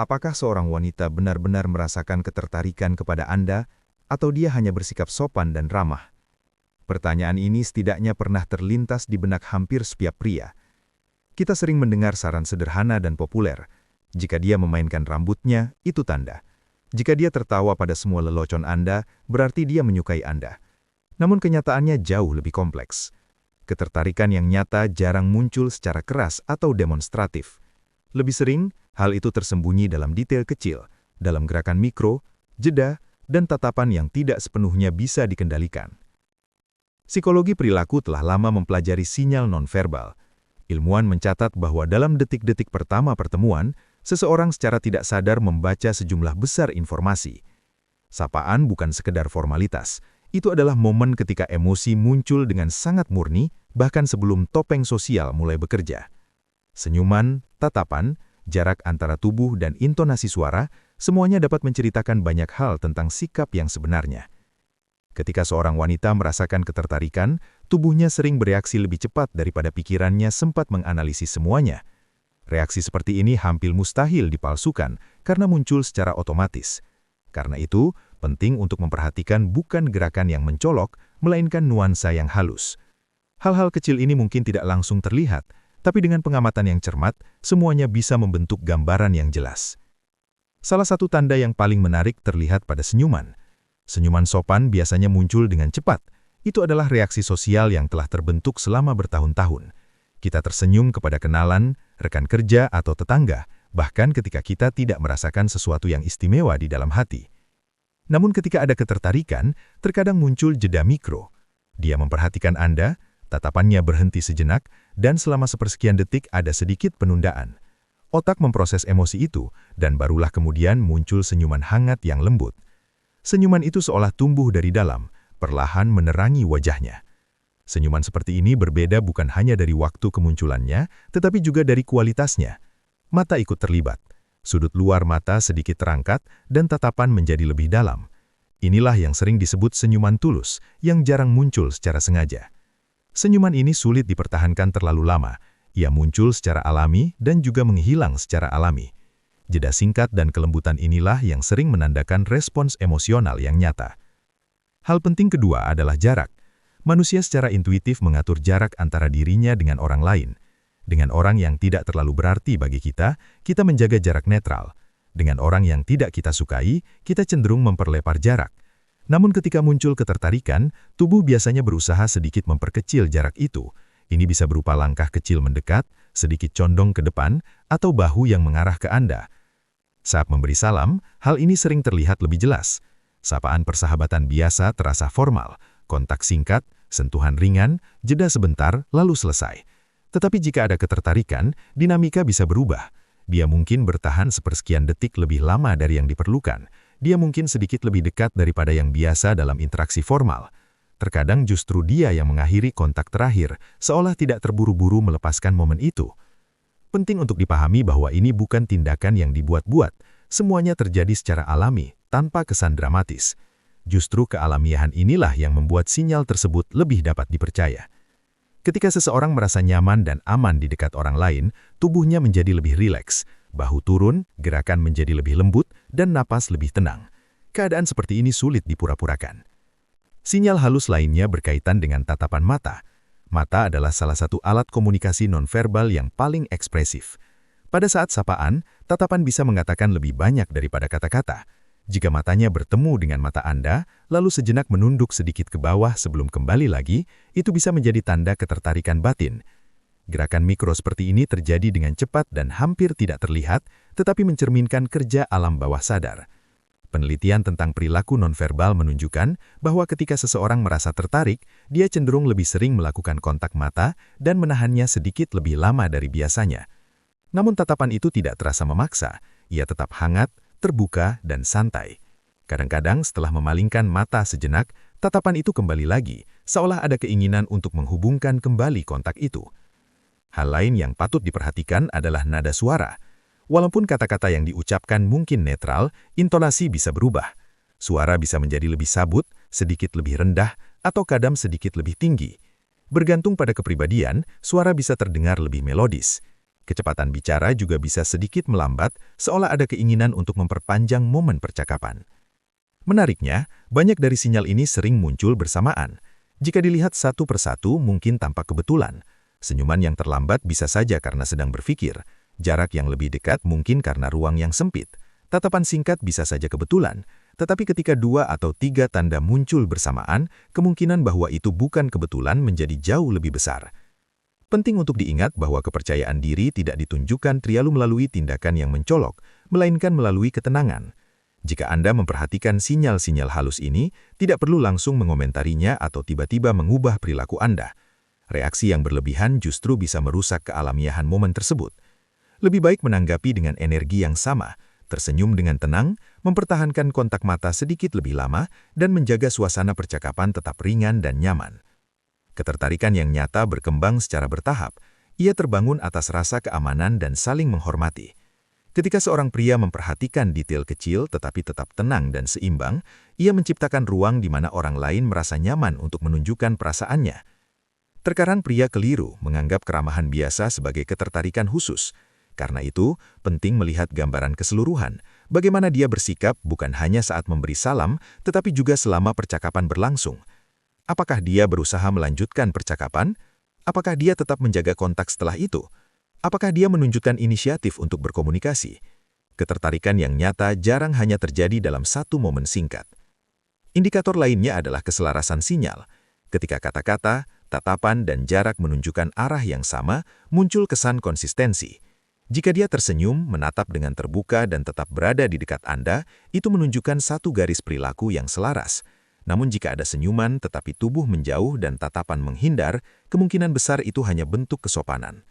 apakah seorang wanita benar-benar merasakan ketertarikan kepada Anda, atau dia hanya bersikap sopan dan ramah? Pertanyaan ini setidaknya pernah terlintas di benak hampir setiap pria. Kita sering mendengar saran sederhana dan populer. Jika dia memainkan rambutnya, itu tanda. Jika dia tertawa pada semua lelocon Anda, berarti dia menyukai Anda. Namun kenyataannya jauh lebih kompleks. Ketertarikan yang nyata jarang muncul secara keras atau demonstratif. Lebih sering, hal itu tersembunyi dalam detail kecil, dalam gerakan mikro, jeda, dan tatapan yang tidak sepenuhnya bisa dikendalikan. Psikologi perilaku telah lama mempelajari sinyal nonverbal. Ilmuwan mencatat bahwa dalam detik-detik pertama pertemuan, seseorang secara tidak sadar membaca sejumlah besar informasi. Sapaan bukan sekedar formalitas. Itu adalah momen ketika emosi muncul dengan sangat murni, bahkan sebelum topeng sosial mulai bekerja. Senyuman, tatapan, jarak antara tubuh dan intonasi suara, semuanya dapat menceritakan banyak hal tentang sikap yang sebenarnya. Ketika seorang wanita merasakan ketertarikan, tubuhnya sering bereaksi lebih cepat daripada pikirannya sempat menganalisis semuanya. Reaksi seperti ini hampir mustahil dipalsukan karena muncul secara otomatis. Karena itu, penting untuk memperhatikan bukan gerakan yang mencolok, melainkan nuansa yang halus. Hal-hal kecil ini mungkin tidak langsung terlihat, tapi dengan pengamatan yang cermat, semuanya bisa membentuk gambaran yang jelas. Salah satu tanda yang paling menarik terlihat pada senyuman. Senyuman sopan biasanya muncul dengan cepat. Itu adalah reaksi sosial yang telah terbentuk selama bertahun-tahun. Kita tersenyum kepada kenalan, rekan kerja, atau tetangga, bahkan ketika kita tidak merasakan sesuatu yang istimewa di dalam hati. Namun ketika ada ketertarikan, terkadang muncul jeda mikro. Dia memperhatikan Anda, tatapannya berhenti sejenak, dan selama sepersekian detik ada sedikit penundaan. Otak memproses emosi itu, dan barulah kemudian muncul senyuman hangat yang lembut. Senyuman itu seolah tumbuh dari dalam, perlahan menerangi wajahnya. Senyuman seperti ini berbeda bukan hanya dari waktu kemunculannya, tetapi juga dari kualitasnya. Mata ikut terlibat. Sudut luar mata sedikit terangkat, dan tatapan menjadi lebih dalam. Inilah yang sering disebut senyuman tulus, yang jarang muncul secara sengaja. Senyuman ini sulit dipertahankan terlalu lama. Ia muncul secara alami dan juga menghilang secara alami. Jeda singkat dan kelembutan inilah yang sering menandakan respons emosional yang nyata. Hal penting kedua adalah jarak. Manusia secara intuitif mengatur jarak antara dirinya dengan orang lain. Dengan orang yang tidak terlalu berarti bagi kita menjaga jarak netral. Dengan orang yang tidak kita sukai, kita cenderung memperlebar jarak. Namun ketika muncul ketertarikan, tubuh biasanya berusaha sedikit memperkecil jarak itu. Ini bisa berupa langkah kecil mendekat, sedikit condong ke depan, atau bahu yang mengarah ke Anda. Saat memberi salam, hal ini sering terlihat lebih jelas. Sapaan persahabatan biasa terasa formal, kontak singkat, sentuhan ringan, jeda sebentar, lalu selesai. Tetapi jika ada ketertarikan, dinamika bisa berubah. Dia mungkin bertahan sepersekian detik lebih lama dari yang diperlukan. Dia mungkin sedikit lebih dekat daripada yang biasa dalam interaksi formal. Terkadang justru dia yang mengakhiri kontak terakhir, seolah tidak terburu-buru melepaskan momen itu. Penting untuk dipahami bahwa ini bukan tindakan yang dibuat-buat. Semuanya terjadi secara alami, tanpa kesan dramatis. Justru kealamiahan inilah yang membuat sinyal tersebut lebih dapat dipercaya. Ketika seseorang merasa nyaman dan aman di dekat orang lain, tubuhnya menjadi lebih rileks, bahu turun, gerakan menjadi lebih lembut, dan napas lebih tenang. Keadaan seperti ini sulit dipura-purakan. Sinyal halus lainnya berkaitan dengan tatapan mata. Mata adalah salah satu alat komunikasi nonverbal yang paling ekspresif. Pada saat sapaan, tatapan bisa mengatakan lebih banyak daripada kata-kata. Jika matanya bertemu dengan mata Anda, lalu sejenak menunduk sedikit ke bawah sebelum kembali lagi, itu bisa menjadi tanda ketertarikan batin. Gerakan mikro seperti ini terjadi dengan cepat dan hampir tidak terlihat, tetapi mencerminkan kerja alam bawah sadar. Penelitian tentang perilaku nonverbal menunjukkan bahwa ketika seseorang merasa tertarik, dia cenderung lebih sering melakukan kontak mata dan menahannya sedikit lebih lama dari biasanya. Namun tatapan itu tidak terasa memaksa, ia tetap hangat, terbuka, dan santai. Kadang-kadang setelah memalingkan mata sejenak, tatapan itu kembali lagi, seolah ada keinginan untuk menghubungkan kembali kontak itu. Hal lain yang patut diperhatikan adalah nada suara. Walaupun kata-kata yang diucapkan mungkin netral, intonasi bisa berubah. Suara bisa menjadi lebih sabut, sedikit lebih rendah, atau kadang sedikit lebih tinggi. Bergantung pada kepribadian, suara bisa terdengar lebih melodis. Kecepatan bicara juga bisa sedikit melambat, seolah ada keinginan untuk memperpanjang momen percakapan. Menariknya, banyak dari sinyal ini sering muncul bersamaan. Jika dilihat satu persatu, mungkin tampak kebetulan. Senyuman yang terlambat bisa saja karena sedang berpikir. Jarak yang lebih dekat mungkin karena ruang yang sempit. Tatapan singkat bisa saja kebetulan. Tetapi ketika 2 atau 3 tanda muncul bersamaan, kemungkinan bahwa itu bukan kebetulan menjadi jauh lebih besar. Penting untuk diingat bahwa kepercayaan diri tidak ditunjukkan trialu melalui tindakan yang mencolok, melainkan melalui ketenangan. Jika Anda memperhatikan sinyal-sinyal halus ini, tidak perlu langsung mengomentarinya atau tiba-tiba mengubah perilaku Anda. Reaksi yang berlebihan justru bisa merusak kealamiahan momen tersebut. Lebih baik menanggapi dengan energi yang sama, tersenyum dengan tenang, mempertahankan kontak mata sedikit lebih lama, dan menjaga suasana percakapan tetap ringan dan nyaman. Ketertarikan yang nyata berkembang secara bertahap. Ia terbangun atas rasa keamanan dan saling menghormati. Ketika seorang pria memperhatikan detail kecil tetapi tetap tenang dan seimbang, ia menciptakan ruang di mana orang lain merasa nyaman untuk menunjukkan perasaannya. Terkadang pria keliru menganggap keramahan biasa sebagai ketertarikan khusus. Karena itu, penting melihat gambaran keseluruhan, bagaimana dia bersikap bukan hanya saat memberi salam, tetapi juga selama percakapan berlangsung. Apakah dia berusaha melanjutkan percakapan? Apakah dia tetap menjaga kontak setelah itu? Apakah dia menunjukkan inisiatif untuk berkomunikasi? Ketertarikan yang nyata jarang hanya terjadi dalam satu momen singkat. Indikator lainnya adalah keselarasan sinyal. Ketika kata-kata, tatapan, dan jarak menunjukkan arah yang sama, muncul kesan konsistensi. Jika dia tersenyum, menatap dengan terbuka, dan tetap berada di dekat Anda, itu menunjukkan satu garis perilaku yang selaras. Namun jika ada senyuman tetapi tubuh menjauh dan tatapan menghindar, kemungkinan besar itu hanya bentuk kesopanan.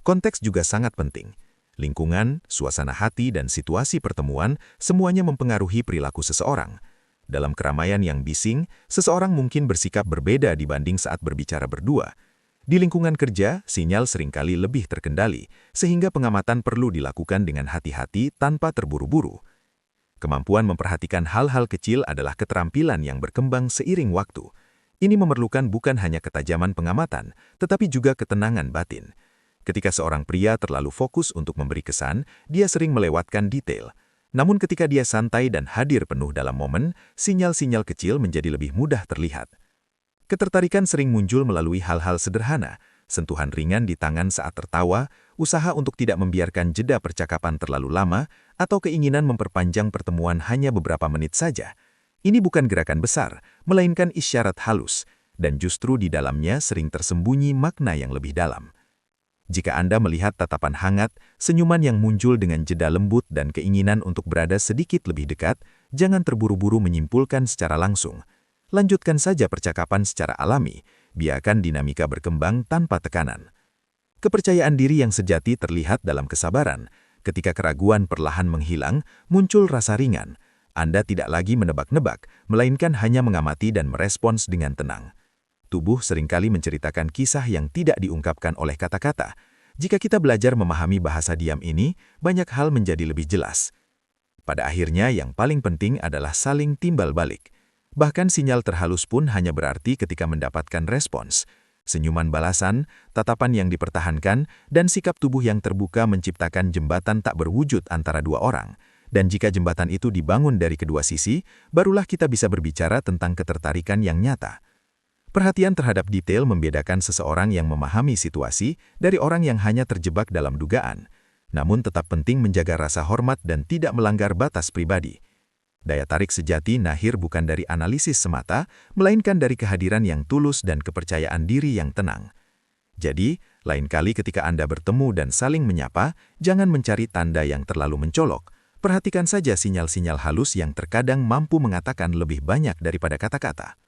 Konteks juga sangat penting. Lingkungan, suasana hati, dan situasi pertemuan semuanya mempengaruhi perilaku seseorang. Dalam keramaian yang bising, seseorang mungkin bersikap berbeda dibanding saat berbicara berdua. Di lingkungan kerja, sinyal seringkali lebih terkendali, sehingga pengamatan perlu dilakukan dengan hati-hati tanpa terburu-buru. Kemampuan memperhatikan hal-hal kecil adalah keterampilan yang berkembang seiring waktu. Ini memerlukan bukan hanya ketajaman pengamatan, tetapi juga ketenangan batin. Ketika seorang pria terlalu fokus untuk memberi kesan, dia sering melewatkan detail. Namun ketika dia santai dan hadir penuh dalam momen, sinyal-sinyal kecil menjadi lebih mudah terlihat. Ketertarikan sering muncul melalui hal-hal sederhana, sentuhan ringan di tangan saat tertawa, usaha untuk tidak membiarkan jeda percakapan terlalu lama, atau keinginan memperpanjang pertemuan hanya beberapa menit saja. Ini bukan gerakan besar, melainkan isyarat halus, dan justru di dalamnya sering tersembunyi makna yang lebih dalam. Jika Anda melihat tatapan hangat, senyuman yang muncul dengan jeda lembut dan keinginan untuk berada sedikit lebih dekat, jangan terburu-buru menyimpulkan secara langsung. Lanjutkan saja percakapan secara alami, biarkan dinamika berkembang tanpa tekanan. Kepercayaan diri yang sejati terlihat dalam kesabaran. Ketika keraguan perlahan menghilang, muncul rasa ringan. Anda tidak lagi menebak-nebak, melainkan hanya mengamati dan merespons dengan tenang. Tubuh seringkali menceritakan kisah yang tidak diungkapkan oleh kata-kata. Jika kita belajar memahami bahasa diam ini, banyak hal menjadi lebih jelas. Pada akhirnya, yang paling penting adalah saling timbal balik. Bahkan sinyal terhalus pun hanya berarti ketika mendapatkan respons. Senyuman balasan, tatapan yang dipertahankan, dan sikap tubuh yang terbuka menciptakan jembatan tak berwujud antara dua orang. Dan jika jembatan itu dibangun dari kedua sisi, barulah kita bisa berbicara tentang ketertarikan yang nyata. Perhatian terhadap detail membedakan seseorang yang memahami situasi dari orang yang hanya terjebak dalam dugaan. Namun tetap penting menjaga rasa hormat dan tidak melanggar batas pribadi. Daya tarik sejati lahir bukan dari analisis semata, melainkan dari kehadiran yang tulus dan kepercayaan diri yang tenang. Jadi, lain kali ketika Anda bertemu dan saling menyapa, jangan mencari tanda yang terlalu mencolok. Perhatikan saja sinyal-sinyal halus yang terkadang mampu mengatakan lebih banyak daripada kata-kata.